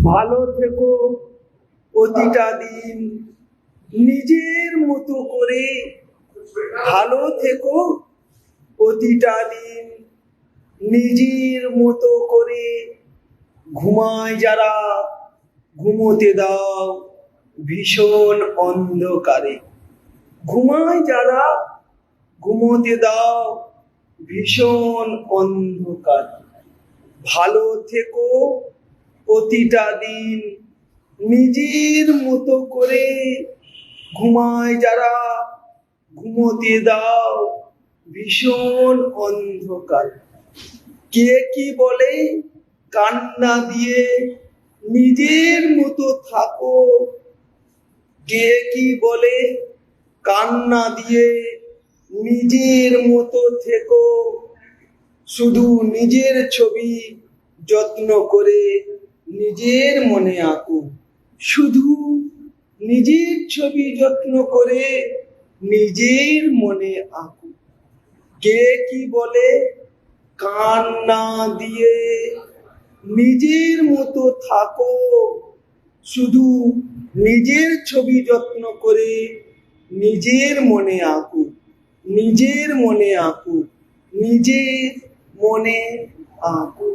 ভালো থেকো প্রতিটা দিন নিজের মতো করে। ভালো থেকো প্রতিটা দিন নিজের মতো করে। ঘুমায় যারা ঘুমোতে দাও ভীষণ অন্ধকারে। ঘুমায় যারা ঘুমোতে দাও ভীষণ অন্ধকার। ভালো থেকো প্রতিটা দিন নিজের মতো করে। ঘুমায় যারা ঘুমোতে দাও ভীষণ অন্ধকার। কে কি বলে কান্না দিয়ে নিজের মতো থাকো। কে কি বলে কান্না দিয়ে নিজের মতো থেকো। শুধু নিজের ছবি যত্ন করে নিজের মনে আঁকো। শুধু নিজের ছবি যত্ন করে নিজের মনে আঁকো। কে কি বলে কান্না দিয়ে নিজের মতো থাকো। শুধু নিজের ছবি যত্ন করে নিজের মনে আঁকো। নিজের মনে আঁকো। নিজের মনে আঁকো।